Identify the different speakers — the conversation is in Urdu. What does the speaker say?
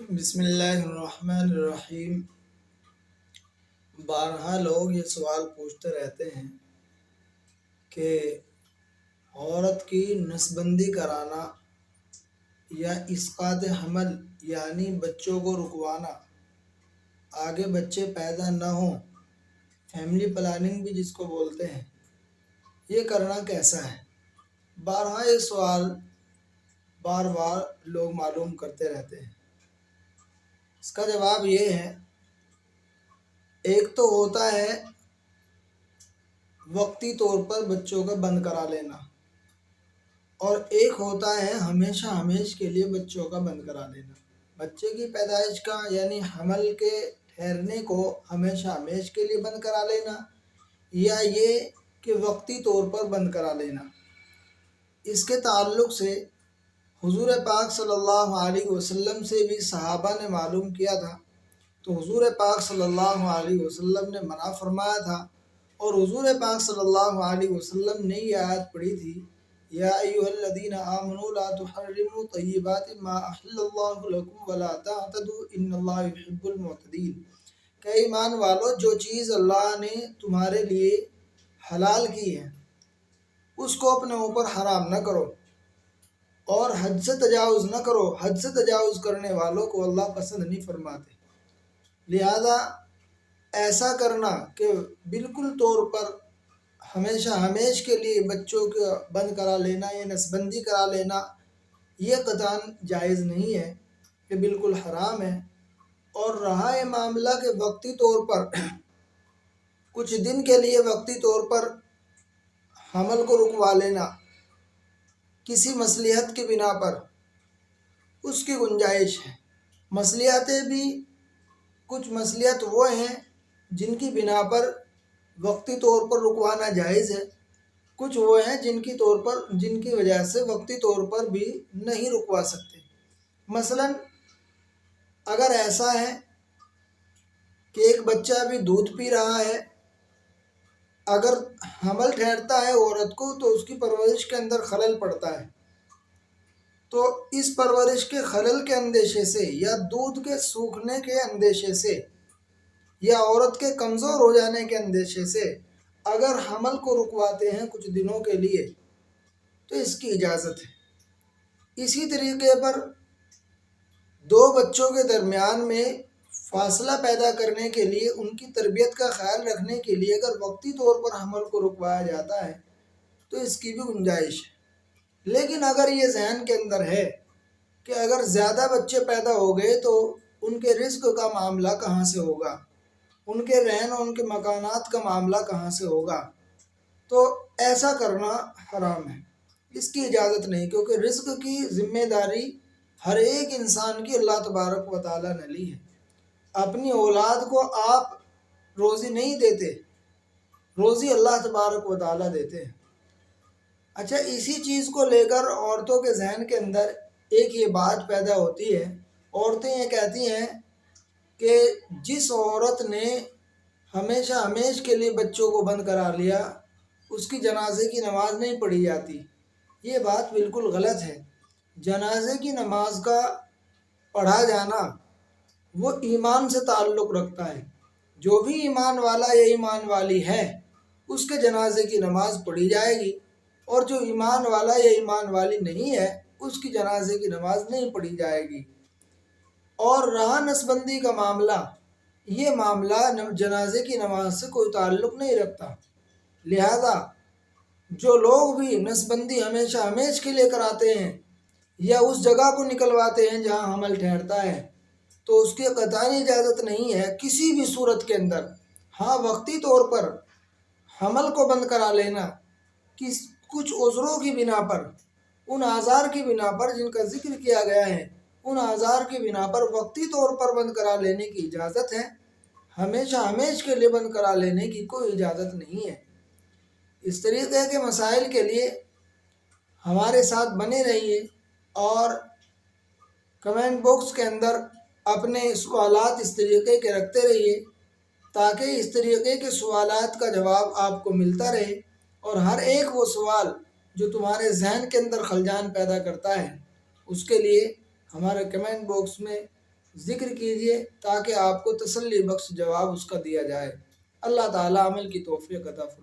Speaker 1: بسم اللہ الرحمن الرحیم۔ بارہا لوگ یہ سوال پوچھتے رہتے ہیں کہ عورت کی نسبندی کرانا یا اسقاط حمل یعنی بچوں کو رکوانا، آگے بچے پیدا نہ ہوں، فیملی پلاننگ بھی جس کو بولتے ہیں، یہ کرنا کیسا ہے؟ بارہا یہ سوال بار بار لوگ معلوم کرتے رہتے ہیں۔ اس کا جواب یہ ہے، ایک تو ہوتا ہے وقتی طور پر بچوں کا بند کرا لینا، اور ایک ہوتا ہے ہمیشہ کے لیے بچوں کا بند کرا لینا۔ بچے کی پیدائش کا یعنی حمل کے ٹھہرنے کو ہمیشہ کے لیے بند کرا لینا، یا یہ کہ وقتی طور پر بند کرا لینا۔ اس کے تعلق سے حضور پاک صلی اللہ علیہ وسلم سے بھی صحابہ نے معلوم کیا تھا، تو حضور پاک صلی اللہ علیہ وسلم نے منع فرمایا تھا، اور حضور پاک صلی اللہ علیہ وسلم نے یہ آیت پڑھی تھی، یا ایھا الذین آمنوا لا تحرموا طیبات ما احل اللہ لکم ولا تعتدوا ان اللہ یحب المعتدین، کہ ایمان والو جو چیز اللہ نے تمہارے لیے حلال کی ہے اس کو اپنے اوپر حرام نہ کرو، اور حد سے تجاوز نہ کرو۔ حد سے تجاوز کرنے والوں کو اللہ پسند نہیں فرماتے۔ لہذا ایسا کرنا کہ بالکل طور پر ہمیشہ کے لیے بچوں کو بند کرا لینا یا نسبندی کرا لینا، یہ قطعاً جائز نہیں ہے، یہ بالکل حرام ہے۔ اور رہا یہ معاملہ کہ وقتی طور پر کچھ دن کے لیے وقتی طور پر حمل کو رکوا لینا کسی مصلحت کی بنا پر، اس کی گنجائش ہے۔ مصلحتیں بھی کچھ مصلحت وہ ہیں جن کی بنا پر وقتی طور پر رکوانا جائز ہے، کچھ وہ ہیں جن کی وجہ سے وقتی طور پر بھی نہیں رکوا سکتے۔ مثلا اگر ایسا ہے کہ ایک بچہ ابھی دودھ پی رہا ہے، اگر حمل ٹھہرتا ہے عورت کو تو اس کی پرورش کے اندر خلل پڑتا ہے، تو اس پرورش کے خلل کے اندیشے سے یا دودھ کے سوکھنے کے اندیشے سے یا عورت کے کمزور ہو جانے کے اندیشے سے اگر حمل کو رکواتے ہیں کچھ دنوں کے لیے تو اس کی اجازت ہے۔ اسی طریقے پر دو بچوں کے درمیان میں فاصلہ پیدا کرنے کے لیے، ان کی تربیت کا خیال رکھنے کے لیے اگر وقتی طور پر حمل کو رکوایا جاتا ہے تو اس کی بھی گنجائش ہے۔ لیکن اگر یہ ذہن کے اندر ہے کہ اگر زیادہ بچے پیدا ہو گئے تو ان کے رزق کا معاملہ کہاں سے ہوگا، ان کے رہن اور ان کے مکانات کا معاملہ کہاں سے ہوگا، تو ایسا کرنا حرام ہے، اس کی اجازت نہیں، کیونکہ رزق کی ذمہ داری ہر ایک انسان کی اللہ تبارک و تعالیٰ نے لی ہے۔ اپنی اولاد کو آپ روزی نہیں دیتے، روزی اللہ تبارک و تعالیٰ دیتے ہیں۔ اچھا، اسی چیز کو لے کر عورتوں کے ذہن کے اندر ایک یہ بات پیدا ہوتی ہے، عورتیں یہ کہتی ہیں کہ جس عورت نے ہمیشہ کے لیے بچوں کو بند کرا لیا اس کی جنازے کی نماز نہیں پڑھی جاتی۔ یہ بات بالکل غلط ہے۔ جنازے کی نماز کا پڑھا جانا وہ ایمان سے تعلق رکھتا ہے۔ جو بھی ایمان والا یا ایمان والی ہے اس کے جنازے کی نماز پڑھی جائے گی، اور جو ایمان والا یا ایمان والی نہیں ہے اس کی جنازے کی نماز نہیں پڑھی جائے گی۔ اور رہا نسبندی کا معاملہ، یہ معاملہ جنازے کی نماز سے کوئی تعلق نہیں رکھتا۔ لہذا جو لوگ بھی نسبندی ہمیشہ کے لیے کراتے ہیں یا اس جگہ کو نکلواتے ہیں جہاں حمل ٹھہرتا ہے، تو اس کی قطعی اجازت نہیں ہے کسی بھی صورت کے اندر۔ ہاں، وقتی طور پر حمل کو بند کرا لینا کچھ عذروں کی بنا پر، ان اعذار کی بنا پر جن کا ذکر کیا گیا ہے، ان اعذار کی بنا پر وقتی طور پر بند کرا لینے کی اجازت ہے، ہمیشہ کے لیے بند کرا لینے کی کوئی اجازت نہیں ہے۔ اس طریقے کے مسائل کے لیے ہمارے ساتھ بنے رہیے اور کمنٹ باکس کے اندر اپنے سوالات اس طریقے کے رکھتے رہیے، تاکہ اس طریقے کے سوالات کا جواب آپ کو ملتا رہے، اور ہر ایک وہ سوال جو تمہارے ذہن کے اندر خلجان پیدا کرتا ہے اس کے لیے ہمارے کمنٹ باکس میں ذکر کیجیے تاکہ آپ کو تسلی بخش جواب اس کا دیا جائے۔ اللہ تعالیٰ عمل کی توفیق عطا فرمائے۔